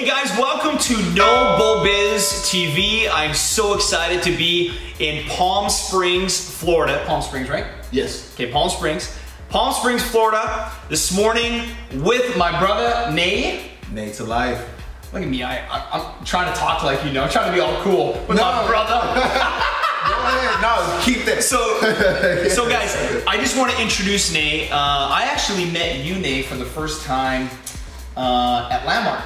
guys, welcome to No Bull Biz TV. I'm so excited to be in Palm Springs, Florida. Palm Springs, right? Yes. Okay, Palm Springs. Palm Springs, Florida, this morning with my brother, Nay. Nay Telyfe. Look at me, I'm trying to talk like you know, I'm trying to be all cool with my brother. Go ahead, no, keep that. So guys, I just want to introduce Nay. I actually met you, Nay, for the first time at Landmark.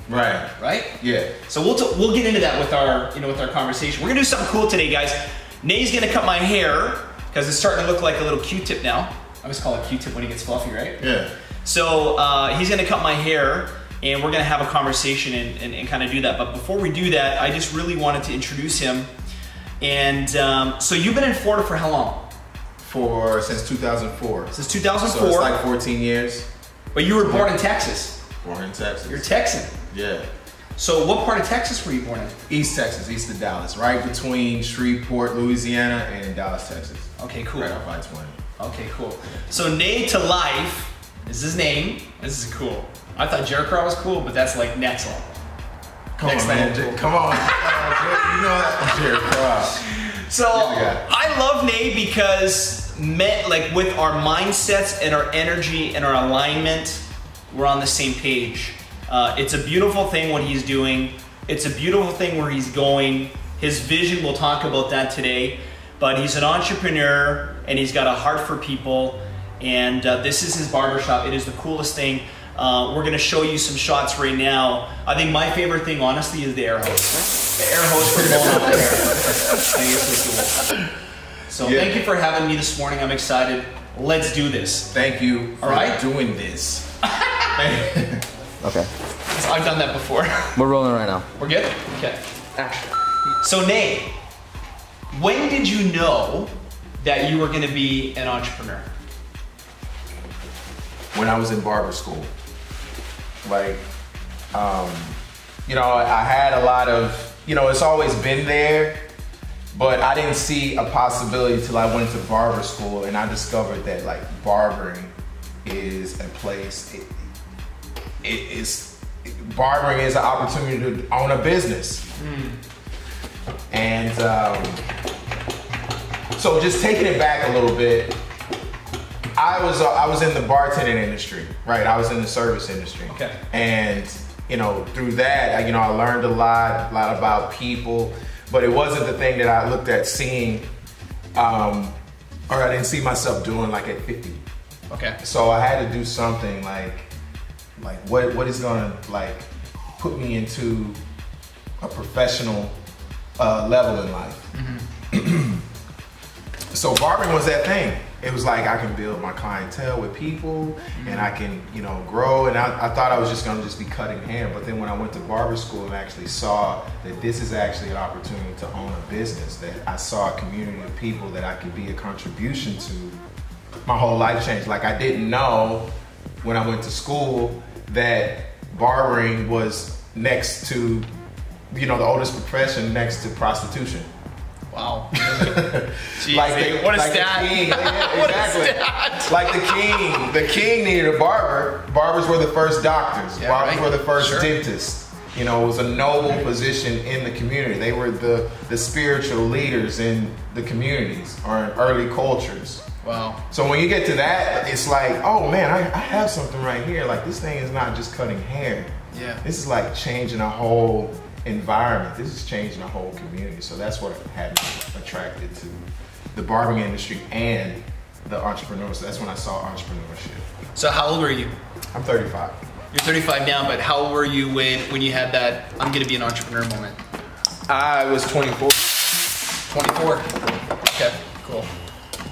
Right. Right? Yeah. So we'll get into that with our with our conversation. We're gonna do something cool today, guys. Nay's gonna cut my hair because it's starting to look like a little Q-tip now. I always call it Q-tip when he gets fluffy, right? Yeah. So he's gonna cut my hair, and we're gonna have a conversation and kind of do that. But before we do that, I just really wanted to introduce him. And so you've been in Florida for how long? Since 2004. Since 2004. So it's like 14 years. But you were born in Texas. Born in Texas. You're Texan. Yeah. So what part of Texas were you born in? East Texas, east of Dallas, right between Shreveport, Louisiana, and Dallas, Texas. Okay, cool. Right off I-20. Okay, cool. So Nay Telyfe is his name. This is cool. I thought Jerry Crow was cool, but that's like next level. Come on, man. Cool. Come on. You know that Jerry Crow. So I love Nay because like with our mindsets and our energy and our alignment, we're on the same page. It's a beautiful thing what he's doing. It's a beautiful thing where he's going. His vision, we'll talk about that today. But he's an entrepreneur and he's got a heart for people. And this is his barbershop. It is the coolest thing. We're gonna show you some shots right now. I think my favorite thing, honestly, is the air hose. The air hose for blowing out the hair. I think it's so cool. So thank you for having me this morning. I'm excited. Let's do this. Thank you for doing this. Okay. So I've done that before. We're rolling right now. We're good? Okay. Action. So Nay, when did you know that you were going to be an entrepreneur? When I was in barber school. Like, you know, I had a lot of, it's always been there, but I didn't see a possibility till I went to barber school and I discovered that like barbering is a place, barbering is an opportunity to own a business. And so just taking it back a little bit, I was in the bartending industry, right? I was in the service industry. Okay. And through that, I learned a lot about people, but it wasn't the thing that I looked at seeing, or I didn't see myself doing like at 50. Okay. So I had to do something like what is gonna like put me into a professional level in life. So barbering was that thing. It was like I can build my clientele with people and I can, grow. And I thought I was just gonna be cutting hair. But then when I went to barber school and actually saw that this is actually an opportunity to own a business, that I saw a community of people that I could be a contribution to, my whole life changed. Like I didn't know when I went to school that barbering was next to, the oldest profession next to prostitution. Wow. Jeez, what a stat. Exactly. Like the king needed a barber. Barbers were the first doctors. Barbers were the first dentists. It was a noble position in the community. They were the spiritual leaders in the communities or in early cultures. Wow. So when you get to that, it's like, oh man, I have something right here. Like this thing is not just cutting hair. Yeah. This is like changing a whole environment. This is changing a whole community. So that's what had me attracted to the barbering industry and the entrepreneurs. So that's when I saw entrepreneurship. So how old were you? I'm 35. You're 35 now, but how old were you when you had that I'm gonna be an entrepreneur moment? I was 24. 24. Okay, cool.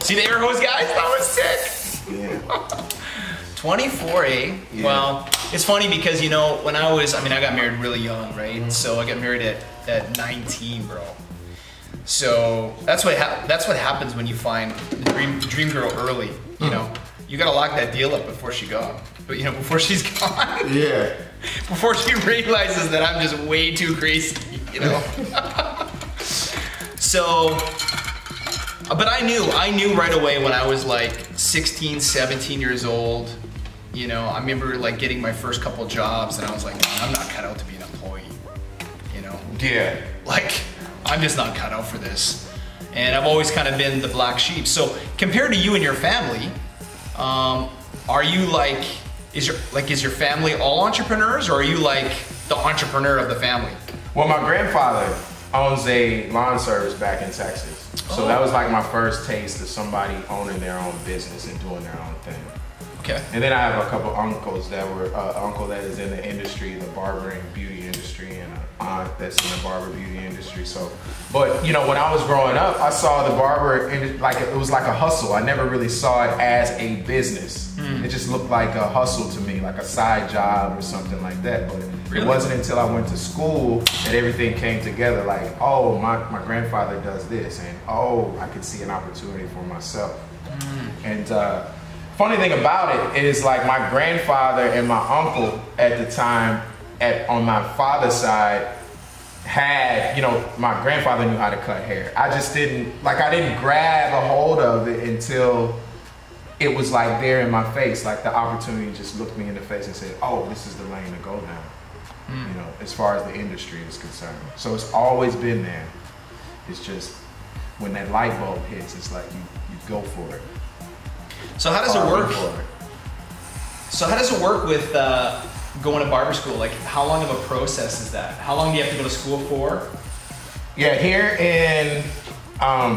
See the air hose, guys? That was sick. Yeah. 24, eh? Yeah. Well, it's funny because, when I got married really young, right? So I got married at 19, bro. So that's what happens when you find the dream girl early, You gotta lock that deal up before she's gone. But, before she's gone. Yeah. Before she realizes that I'm just way too crazy, So, but I knew right away when I was like 16, 17 years old, I remember like getting my first couple jobs and I was like, I'm not cut out to be an employee. Yeah. Like, I'm just not cut out for this. And I've always kind of been the black sheep. So compared to you and your family, are you like, is your family all entrepreneurs, or are you like the entrepreneur of the family? Well, my grandfather owns a lawn service back in Texas. So that was like my first taste of somebody owning their own business and doing their own thing. Okay. And then I have a couple uncles that were, uncle that is in the industry, the barber and beauty industry, and an aunt that's in the barber beauty industry. So, but you know, when I was growing up, I saw the barber, like it was like a hustle. I never really saw it as a business. It just looked like a hustle to me, like a side job or something like that. But really? It wasn't until I went to school that everything came together. Like, oh, my grandfather does this, and oh, I could see an opportunity for myself. And funny thing about it is, like, my grandfather and my uncle at the time, on my father's side, had, you know, my grandfather knew how to cut hair. I just didn't, like, I didn't grab a hold of it until it was like there in my face. Like, the opportunity just looked me in the face and said, oh, this is the lane to go down, you know, as far as the industry is concerned. So it's always been there. It's just when that light bulb hits, it's like you go for it. So how does it work? So how does it work with going to barber school? Like, how long of a process is that? How long do you have to go to school for? Yeah, here in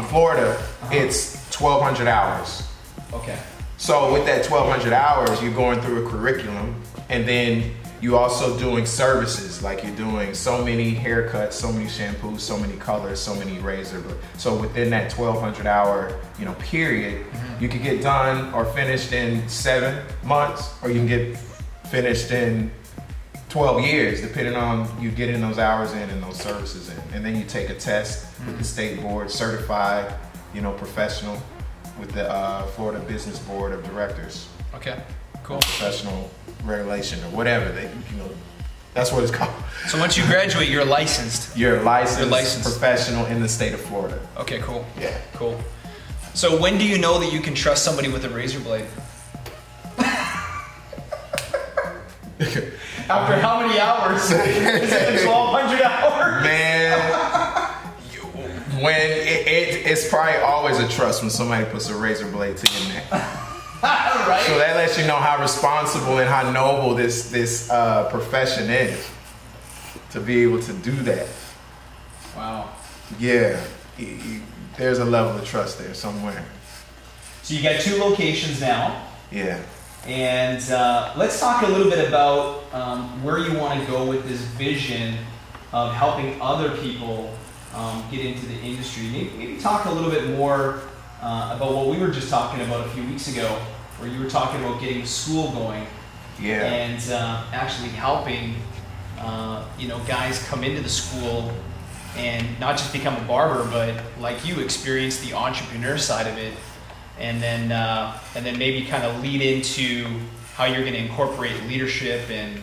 Florida, it's 1,200 hours. Okay. So with that 1,200 hours, you're going through a curriculum, and then you also doing services, like you're doing so many haircuts, so many shampoos, so many colors, so many razor. So within that 1,200 hour, you know, period, you can get done or finished in 7 months, or you can get finished in 12 years, depending on you getting those hours in and those services in. And then you take a test with the state board, certified, you know, professional, with the Florida Business Board of Directors. Okay, cool. Professional regulation or whatever, you know, that's what it's called. So once you graduate, you're licensed. You're licensed professional in the state of Florida. Okay, cool. Yeah. Cool. So when do you know that you can trust somebody with a razor blade? After how many hours? Is it 1,200 hours? Man, when it's probably always a trust when somebody puts a razor blade to your neck. Right. So that lets you know how responsible and how noble this profession is, to be able to do that. Wow. Yeah, there's a level of trust there somewhere. So you got 2 locations now. Yeah. And let's talk a little bit about where you want to go with this vision of helping other people get into the industry. Maybe talk a little bit more about what we were just talking about a few weeks ago, where you were talking about getting school going. Yeah. And actually helping you know, guys come into the school and not just become a barber, but like you, experience the entrepreneur side of it, and then maybe kind of lead into how you're going to incorporate leadership and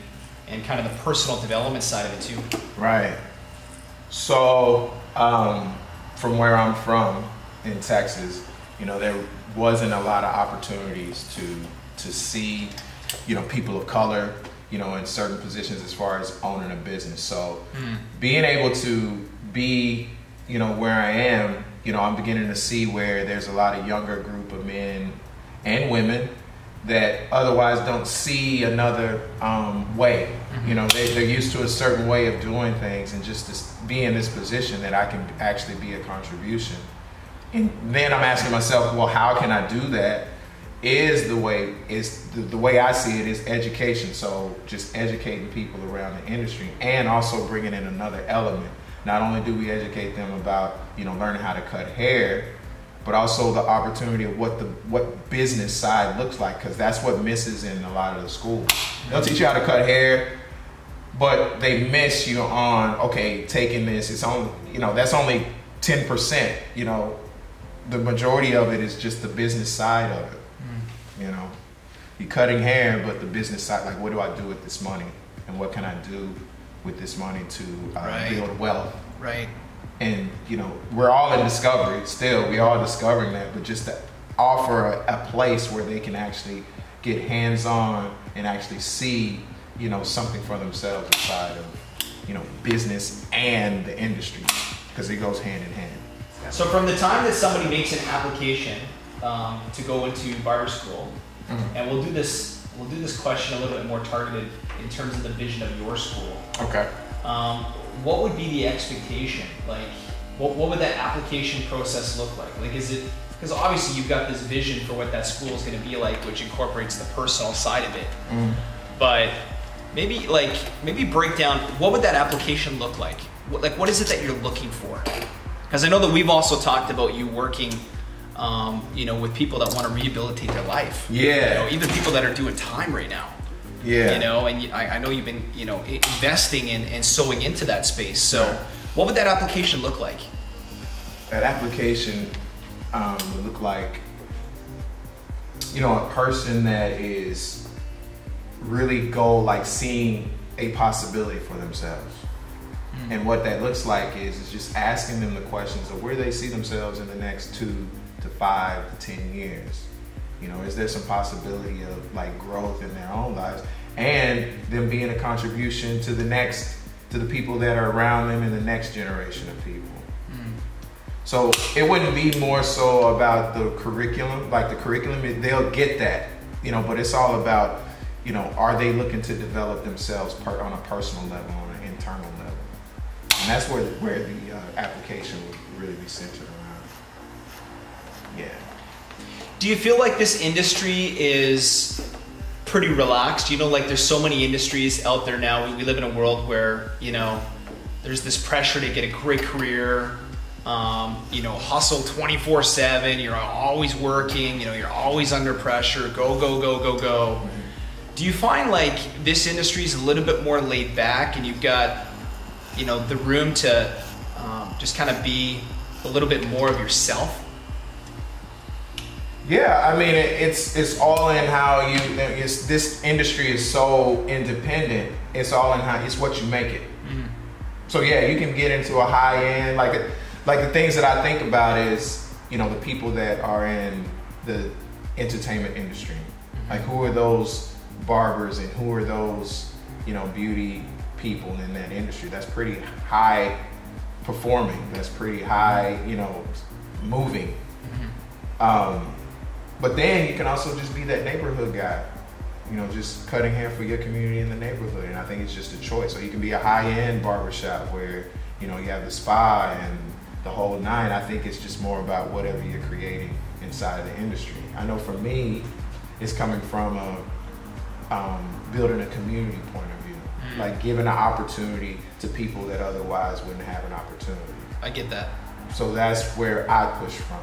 kind of the personal development side of it too. Right. So from where I'm from in Texas, you know, there wasn't a lot of opportunities to see, you know, people of color, you know, in certain positions as far as owning a business. So being able to be, you know, where I am, you know, I'm beginning to see where there's a lot of younger group of men and women that otherwise don't see another way. You know, they're used to a certain way of doing things, and just to be in this position that I can actually be a contribution. And then I'm asking myself, well, how can I do that? The way I see it is education. So just educating people around the industry, and also bringing in another element. Not only do we educate them about, you know, learning how to cut hair, but also the opportunity of what business side looks like, because that's what misses in a lot of the schools. They'll teach you how to cut hair, but they miss you on, okay, taking this, it's only, you know, that's only 10%, you know, the majority of it is just the business side of it. You know, you're cutting hair, but the business side, like, what do I do with this money, and what can I do with this money to build wealth? Right. And, you know, we're all in discovery still. We're all discovering that, but just to offer a place where they can actually get hands-on and actually see, you know, something for themselves inside of business and the industry, because it goes hand in hand. So from the time that somebody makes an application to go into barber school, and we'll do this question a little bit more targeted in terms of the vision of your school. Okay. What would be the expectation? Like, what would that application process look like? Like, is it, because obviously you've got this vision for what that school is going to be like, which incorporates the personal side of it. But maybe break down, what would that application look like? What is it that you're looking for? Because I know that we've also talked about you working, with people that want to rehabilitate their life. Yeah. Even people that are doing time right now. Yeah. And I know you've been, investing and sowing into that space. So what would that application look like? That application would look like, a person that is really seeing a possibility for themselves. And what that looks like is just asking them the questions of where they see themselves in the next 2 to 5 to 10 years. Is there some possibility of growth in their own lives, and them being a contribution to the people that are around them in the next generation of people. So it wouldn't be more so about the curriculum, they'll get that, but it's all about, are they looking to develop themselves on a personal level, on an internal level. And that's where the application would really be centered around. Yeah. Do you feel like this industry is pretty relaxed? There's so many industries out there now. We live in a world where, there's this pressure to get a great career, hustle 24/7, you're always working, you're always under pressure, go, go, go, go, go. Do you find this industry is a little bit more laid back, and you've got, the room to just kind of be a little bit more of yourself? Yeah, I mean, it's all in how this industry is so independent. It's all in it's what you make it. So yeah, you can get into a high end, like the things that I think about is, the people that are in the entertainment industry. Like, who are those barbers and who are those, beauty people in that industry? That's pretty high performing. That's pretty high, moving. But then you can also just be that neighborhood guy, just cutting hair for your community in the neighborhood. And I think it's just a choice. So you can be a high-end barbershop where, you have the spa and the whole nine. I think it's just more about whatever you're creating inside of the industry. I know for me, it's coming from building a community point of view, like giving an opportunity to people that otherwise wouldn't have an opportunity. I get that. So that's where I push from.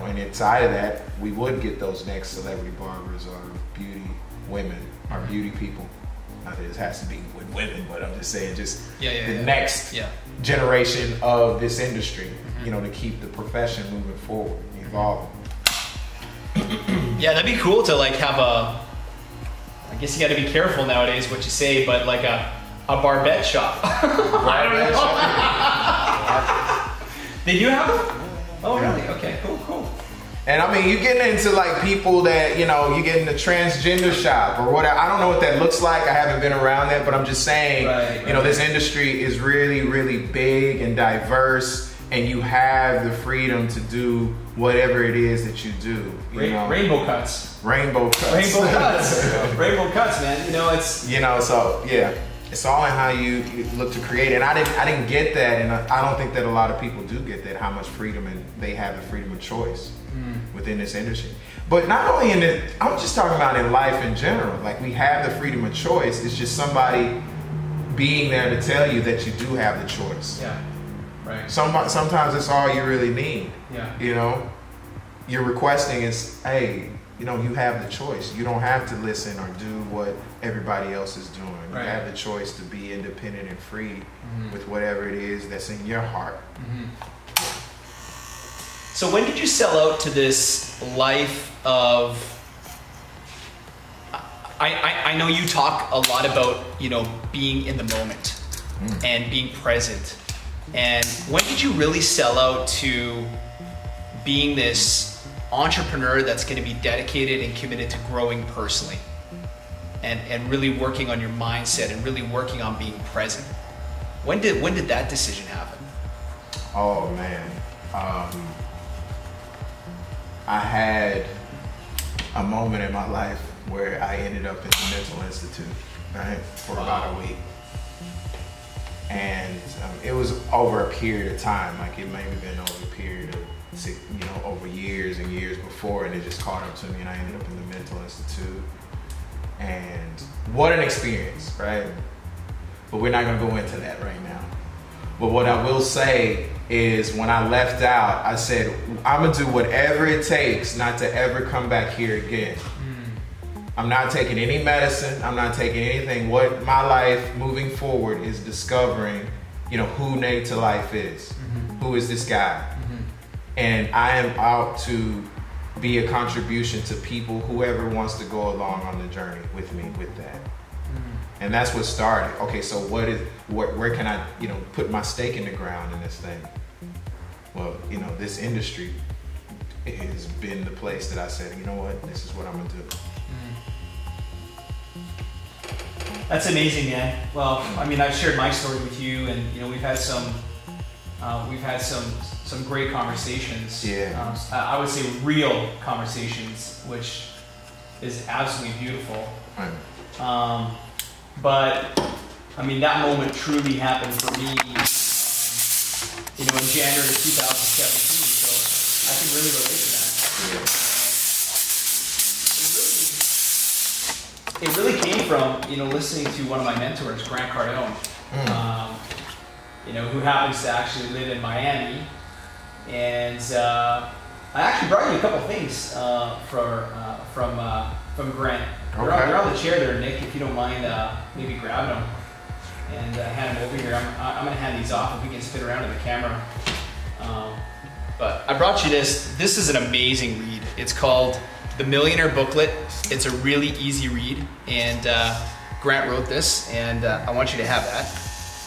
And inside of that, we would get those next celebrity barbers or beauty women or beauty people. Not that it has to be with women, but I'm just saying the next generation of this industry, to keep the profession moving forward, evolving. Yeah, that'd be cool to have I guess you got to be careful nowadays what you say, but a barbette shop. I don't know. They do have them? Oh, really? Okay, cool. And I mean, you getting into people that, you get in the transgender shop or whatever. I don't know what that looks like. I haven't been around that, but I'm just saying, this industry is really, really big and diverse, and you have the freedom to do whatever it is that you do. Rainbow cuts. Rainbow cuts. Rainbow cuts, man. It's... so yeah. It's all in how you look to create, and I didn't get that, and I don't think that a lot of people do get that, how much freedom and they have the freedom of choice within this industry. But not only I'm just talking about in life in general. We have the freedom of choice. It's just somebody being there to tell you that you do have the choice. Yeah, right. Sometimes it's all you really need. Yeah. You're requesting is, hey, you have the choice. You don't have to listen or do what everybody else is doing. Right. You have the choice to be independent and free with whatever it is that's in your heart. So when did you sell out to this life of... I know you talk a lot about, being in the moment and being present. And when did you really sell out to being this entrepreneur that's going to be dedicated and committed to growing personally and really working on your mindset and really working on being present? When did that decision happen? Oh man, I had a moment in my life where I ended up in the mental institute, right, for about a week. And it was over a period of time, like it may have been over a period of over years and years before, and it just caught up to me, and I ended up in the mental institute. And what an experience, right? But we're not gonna go into that right now. But what I will say is when I left out, I said, I'm gonna do whatever it takes not to ever come back here again. I'm not taking any medicine. I'm not taking anything. What my life moving forward is discovering, who Nay Telyfe is. Who is this guy? And I am out to be a contribution to people, whoever wants to go along on the journey with me with that. And that's what started. Okay, so where can I, put my stake in the ground in this thing? Well, this industry has been the place that I said, you know what, this is what I'm gonna do. That's amazing, man. Well, I mean, I've shared my story with you, and we've had some great conversations. Yeah. I would say real conversations, which is absolutely beautiful. Right. But I mean, that moment truly happened for me, in January of 2017. So I can really relate to that. Yeah. It really came from, listening to one of my mentors, Grant Cardone, who happens to actually live in Miami. And I actually brought you a couple things from Grant. Okay. They're on the chair there, Nick, if you don't mind maybe grabbing them and hand them over here. I'm going to hand these off if we can spin around to the camera. But I brought you this. This is an amazing read. It's called The Millionaire Booklet. It's a really easy read, and Grant wrote this, and I want you to have that.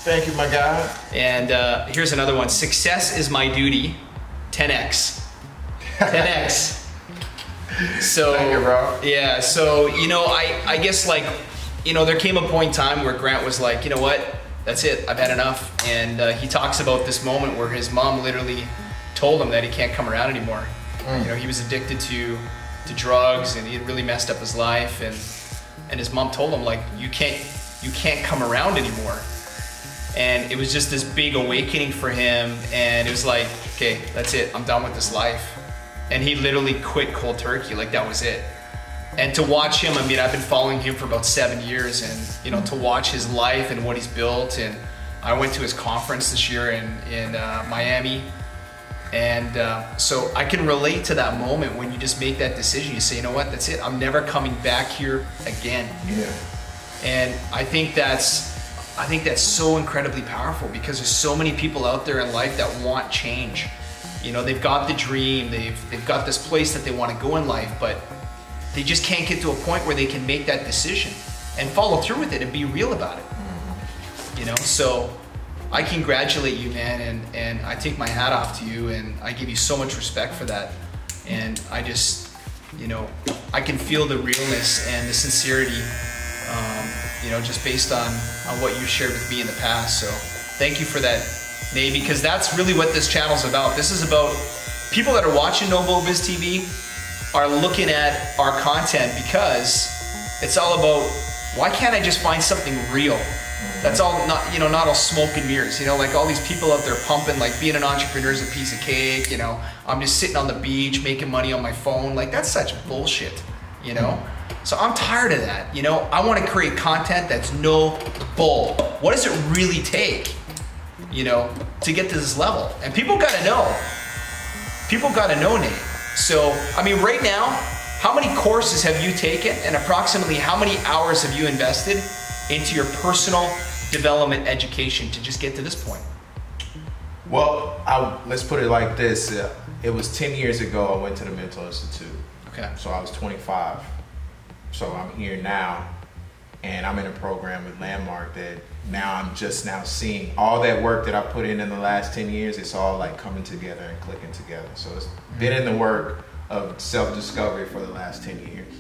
Thank you, my guy. And here's another one. Success is my duty, 10x. 10x. So, thank you, bro. Yeah, so, I guess there came a point in time where Grant was like, you know what, that's it, I've had enough. And he talks about this moment where his mom literally told him that he can't come around anymore. He was addicted to drugs, and he had really messed up his life, and his mom told him, like, you can't come around anymore. And it was just this big awakening for him, and it was like, okay, that's it, I'm done with this life. And he literally quit cold turkey, like that was it. And to watch him, I mean, I've been following him for about 7 years, and to watch his life and what he's built. And I went to his conference this year in Miami. And so I can relate to that moment when you just make that decision. You say, you know what, that's it. I'm never coming back here again. Yeah. And I think that's so incredibly powerful, because there's so many people out there in life that want change. They've got the dream, they've got this place that they want to go in life, but they just can't get to a point where they can make that decision and follow through with it and be real about it. So I congratulate you, man, and I take my hat off to you, and I give you so much respect for that. And I just, I can feel the realness and the sincerity, just based on what you shared with me in the past. So thank you for that, Nay, because that's really what this channel's about. This is about people that are watching No Bull Biz TV are looking at our content, because it's all about, why can't I just find something real? That's all, not all smoke and mirrors, like all these people out there pumping, like being an entrepreneur is a piece of cake, I'm just sitting on the beach making money on my phone, like that's such bullshit, So I'm tired of that, I want to create content that's no bull. What does it really take, to get to this level? And people gotta know. People gotta know, Nate. So, I mean, right now, how many courses have you taken, and approximately how many hours have you invested into your personal development education to just get to this point? Well, let's put it like this. It was 10 years ago I went to the Mental Institute. Okay. So I was 25. So I'm here now, and I'm in a program with Landmark that now I'm just now seeing all that work that I put in the last 10 years. It's all like coming together and clicking together. So it's been in the work of self-discovery for the last 10 years.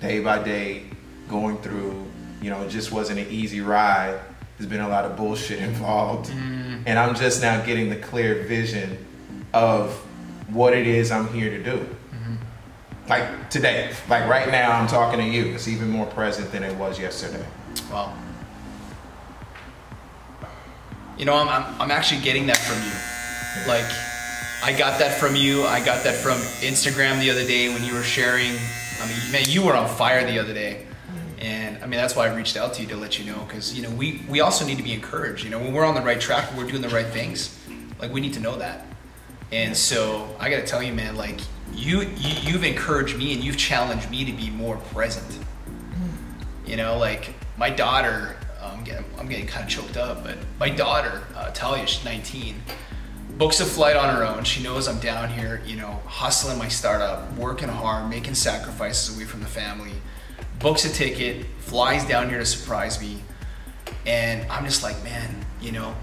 Day by day, going through, it just wasn't an easy ride, There's been a lot of bullshit involved. And I'm just now getting the clear vision of what it is I'm here to do. Like today, like right now I'm talking to you. It's even more present than it was yesterday. Wow. You know, I'm actually getting that from you. Like, I got that from you. I got that from Instagram the other day when you were sharing. I mean, man, you were on fire the other day. And I mean, that's why I reached out to you, to let you know, because, you know, we also need to be encouraged. You know, when we're on the right track, when we're doing the right things, like, we need to know that. And so I got to tell you, man, like, you've encouraged me and you've challenged me to be more present. You know, like, my daughter, I'm getting kind of choked up, but my daughter, Talia, she's 19, books a flight on her own. She knows I'm down here, you know, hustling my startup, working hard, making sacrifices away from the family, books a ticket, flies down here to surprise me. And I'm just like, man, you know,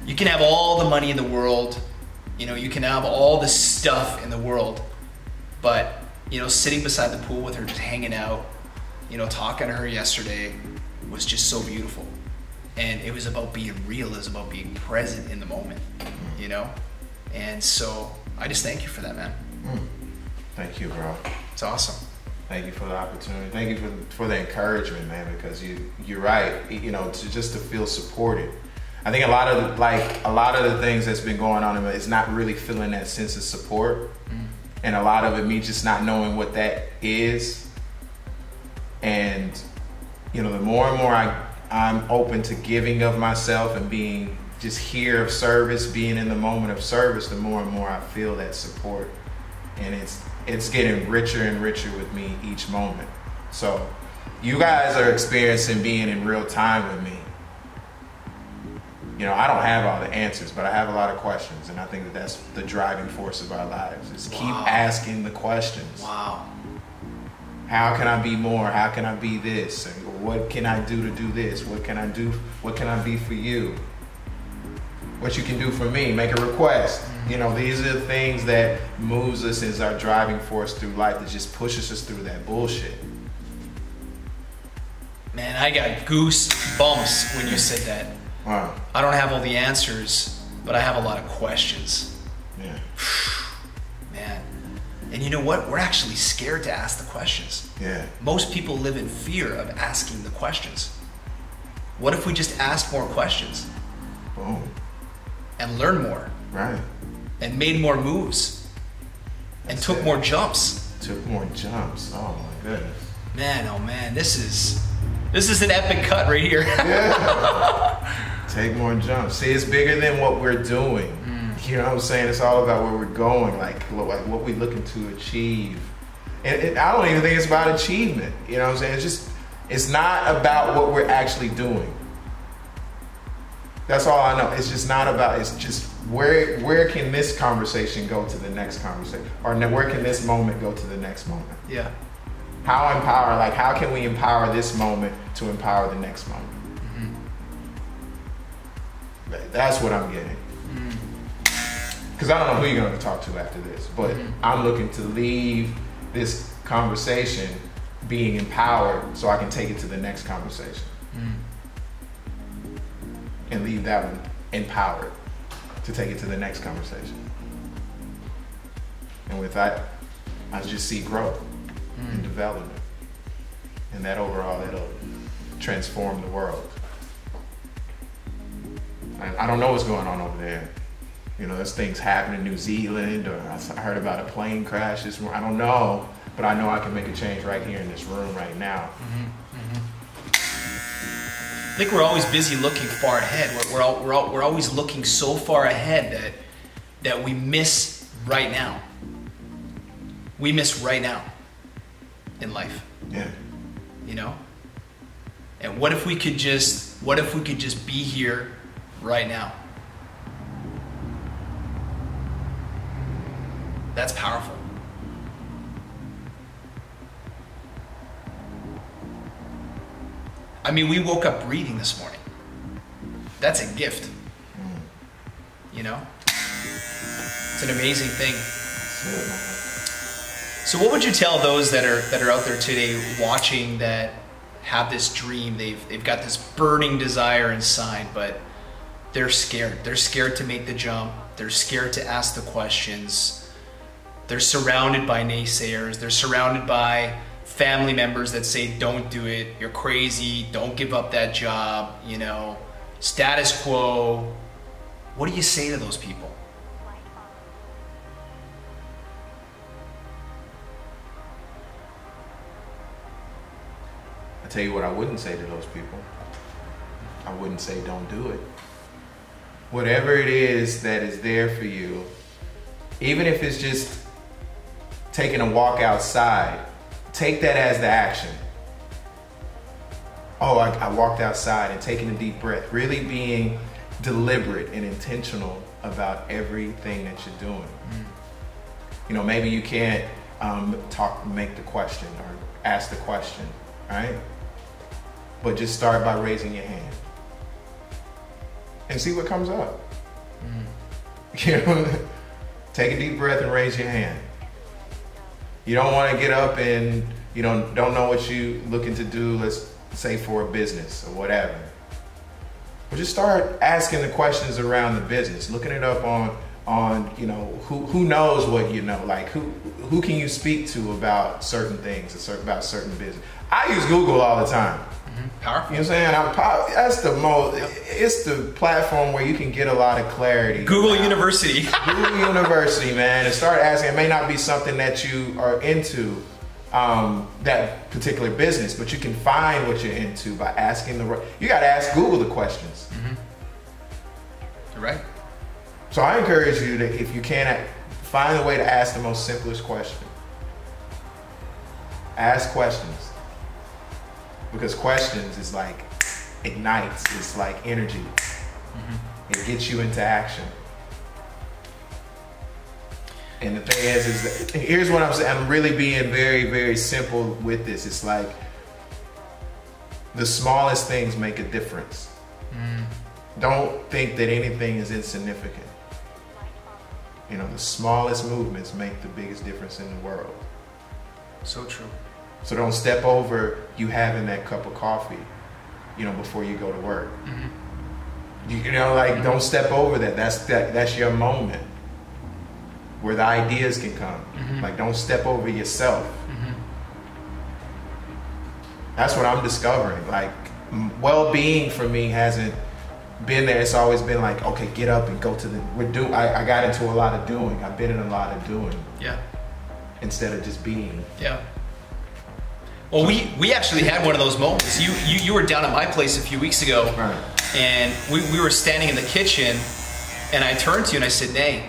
you can have all the money in the world, you know, you can have all the stuff in the world, but, you know, sitting beside the pool with her, just hanging out, you know, talking to her yesterday was just so beautiful. And it was about being real, it was about being present in the moment, you know? And so I just thank you for that, man. Thank you, bro. It's awesome. Thank you for the opportunity. Thank you for the encouragement, man, because you're right, you know, just to feel supported. I think a lot of the things that's been going on is not really feeling that sense of support. And a lot of it, me just not knowing what that is. And, you know, the more and more I'm open to giving of myself and being just here of service, being in the moment of service, the more and more I feel that support. And it's getting richer and richer with me each moment. So you guys are experiencing being in real time with me. You know, I don't have all the answers, but I have a lot of questions. And I think that that's the driving force of our lives, is keep asking the questions. Wow. How can I be more? How can I be this? And what can I do to do this? What can I do? What can I be for you? What you can do for me? Make a request. You know, these are the things that moves us as our driving force through life, that just pushes us through that bullshit. Man, I got goosebumps when you said that. Wow. I don't have all the answers, but I have a lot of questions. Yeah. Man. And you know what? We're actually scared to ask the questions. Yeah. Most people live in fear of asking the questions. What if we just asked more questions? Boom. And learned more. Right. And made more moves. And took more jumps. Took more jumps. Oh my goodness. Man, oh man, this is an epic cut right here. Yeah. Take more jumps. See, it's bigger than what we're doing. You know what I'm saying? It's all about where we're going, like what we're looking to achieve. And I don't even think it's about achievement. You know what I'm saying? It's not about what we're actually doing. That's all I know. It's just not about, it's just where can this conversation go to the next conversation? Or where can this moment go to the next moment? Yeah. How can we empower this moment to empower the next moment? That's what I'm getting. Because I don't know who you're going to talk to after this, but I'm looking to leave this conversation being empowered so I can take it to the next conversation. And leave that one empowered to take it to the next conversation. And with that, I just see growth and development. And that overall, it'll transform the world. I don't know what's going on over there. You know, there's things happening in New Zealand, or I heard about a plane crash this morning. I don't know, but I know I can make a change right here in this room right now. I think we're always busy looking far ahead. We're always looking so far ahead that we miss right now. We miss right now in life. Yeah. You know? And what if we could just be here right now? That's powerful. I mean, we woke up breathing this morning. That's a gift. You know? It's an amazing thing. So what would you tell those that are out there today watching that have this dream, they've got this burning desire inside, but they're scared. They're scared to make the jump. They're scared to ask the questions. They're surrounded by naysayers. They're surrounded by family members that say, don't do it, you're crazy, don't give up that job, you know, status quo. What do you say to those people? I tell you what I wouldn't say to those people. I wouldn't say don't do it. Whatever it is that is there for you, even if it's just taking a walk outside, take that as the action. Oh, I walked outside, and taking a deep breath, really being deliberate and intentional about everything that you're doing. You know, maybe you can't make the question or ask the question, right? But just start by raising your hand and see what comes up. You know, take a deep breath and raise your hand. You don't want to get up and don't know what you looking to do, let's say for a business or whatever. But just start asking the questions around the business, looking it up on who knows what you know, like who can you speak to about certain things, about certain business. I use Google all the time. Powerful. You know what I'm saying? That's the most, it's the platform where you can get a lot of clarity. Google University. Google University, man, and start asking. It may not be something that you are into, that particular business, but you can find what you're into by asking you got to ask Google the questions. You're right. So I encourage you to, if you can, find a way to ask the most simplest question. Ask questions. Because questions is like ignites, it's like energy. It gets you into action. And the thing is that, here's what I'm saying, I'm really being very, very simple with this. It's like the smallest things make a difference. Don't think that anything is insignificant. You know, the smallest movements make the biggest difference in the world. So true. So don't step over you having that cup of coffee, before you go to work. Don't step over that. That's your moment where the ideas can come. Like, don't step over yourself. That's what I'm discovering. Like, well-being for me hasn't been there. It's always been like, okay, get up and go to I got into a lot of doing. I've been in a lot of doing. Yeah. Instead of just being. Yeah. Well, we actually had one of those moments. You were down at my place a few weeks ago, right. And we were standing in the kitchen, and I turned to you and I said, Nay,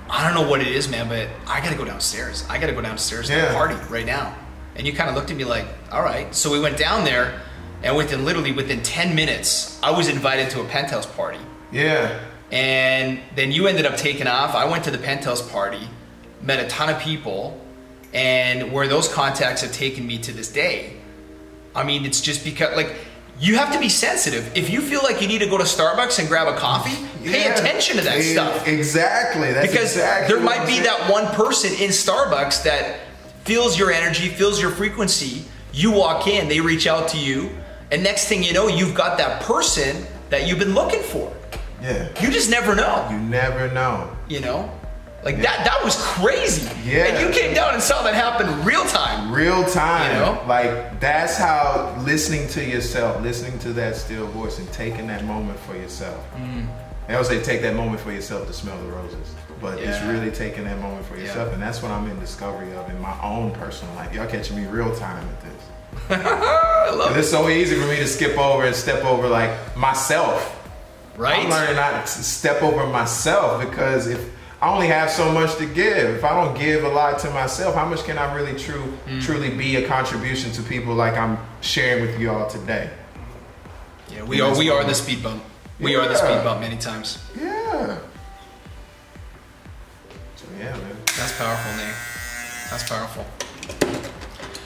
I don't know what it is, man, but I gotta go downstairs. I gotta go downstairs to the party right now. And you kind of looked at me like, all right. So we went down there, and within 10 minutes, I was invited to a penthouse party. Yeah. And then you ended up taking off. I went to the penthouse party, met a ton of people. And where those contacts have taken me to this day, I mean, it's just because, like, you have to be sensitive. If you feel like you need to go to Starbucks and grab a coffee, pay attention to that stuff. Exactly. That's because there might be that one person in Starbucks that feels your energy, feels your frequency. You walk in, they reach out to you, and next thing you know, you've got that person that you've been looking for. Yeah. You just never know. You never know. Like that was crazy. Yeah. And you came down and saw that happen real time. Real time. Like, that's how listening to yourself, listening to that still voice and taking that moment for yourself. They always say take that moment for yourself to smell the roses. But it's really taking that moment for yourself. And that's what I'm in discovery of in my own personal life. Y'all catching me real time at this. I love it. It's so easy for me to skip over and step over like myself. Right? I'm learning not to step over myself, because if I only have so much to give. If I don't give a lot to myself, how much can I really truly be a contribution to people like I'm sharing with you all today? Yeah, we are the speed bump. We are the speed bump many times. Yeah. So yeah, man. That's powerful, Nay. That's powerful.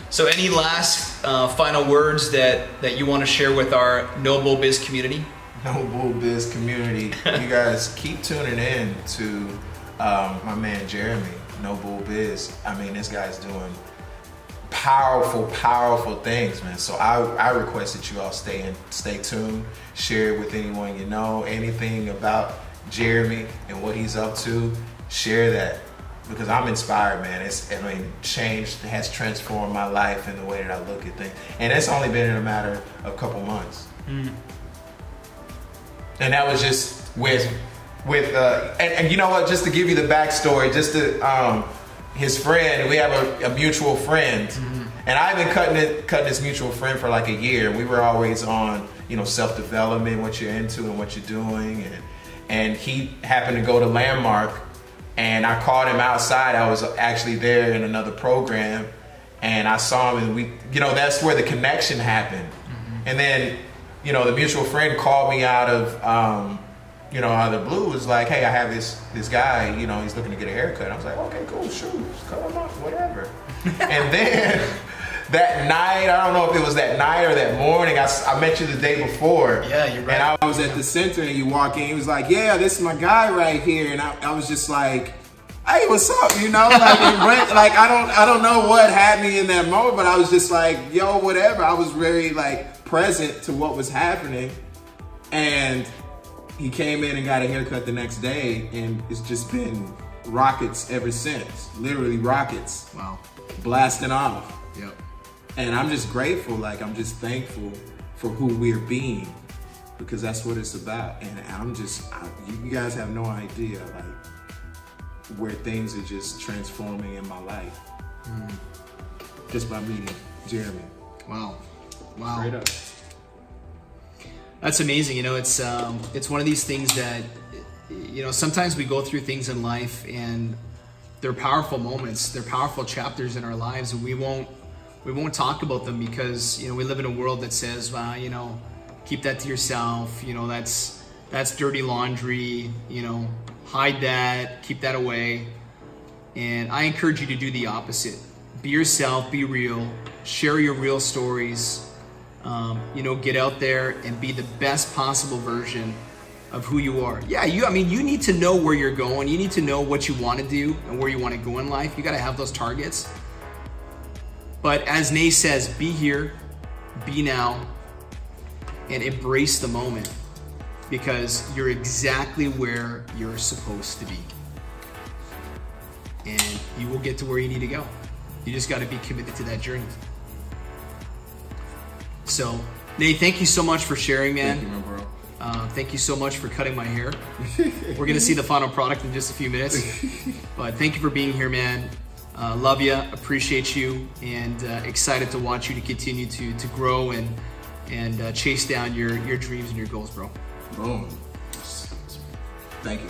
So any last final words that you want to share with our No Bull Biz community? No Bull Biz community. You guys keep tuning in to my man Jeremy, No Bull Biz. I mean, this guy's doing powerful things, man. So I request that you all stay tuned, share it with anyone you know, anything about Jeremy and what he's up to, share that, because I'm inspired, man. Change has transformed my life and the way that I look at things, and it's only been in a matter of a couple months. And that was just with and you know what, just to give you the backstory, just to his friend, we have a mutual friend, and I've been cutting this mutual friend for like a year. We were always on, you know, self-development, what you're into and what you're doing, and he happened to go to Landmark, and I called him outside. I was actually there in another program, and I saw him, and we, you know, that's where the connection happened. And then, you know, the mutual friend called me out of you know, out of the blue, was like, hey, I have this guy, you know, he's looking to get a haircut. I was like, okay, cool, shoot, just cut him off, whatever. And then that night, I don't know if it was that night or that morning, I met you the day before. Yeah, you're right. And I was at the center, and you walk in, he was like, yeah, this is my guy right here. And I was just like, hey, what's up, you know? Like, I don't know what had me in that moment, but I was just like, yo, whatever. I was very, like, present to what was happening. And he came in and got a haircut the next day, and it's just been rockets ever since. Literally rockets. Wow. Blasting off. Yep. And I'm just grateful, like, I'm just thankful for who we're being, because that's what it's about. And you guys have no idea, like, where things are just transforming in my life. Just by meeting Jeremy. Wow. Straight up. That's amazing. You know, it's one of these things that, you know, sometimes we go through things in life, and they're powerful moments, they're powerful chapters in our lives, and we won't talk about them because, you know, we live in a world that says, well, you know, keep that to yourself, you know, that's dirty laundry, you know, hide that, keep that away. And I encourage you to do the opposite. Be yourself, be real, share your real stories. You know, get out there and be the best possible version of who you are. Yeah, I mean, you need to know where you're going. You need to know what you want to do and where you want to go in life. You got to have those targets. But as Nay says, be here, be now, and embrace the moment, because you're exactly where you're supposed to be. And you will get to where you need to go. You just got to be committed to that journey. So, Nay, thank you so much for sharing, man. Thank you, my bro. Thank you so much for cutting my hair. We're going to see the final product in just a few minutes. But thank you for being here, man. Love you, appreciate you, and excited to watch you to continue to grow and chase down your dreams and your goals, bro. Boom. Thank you.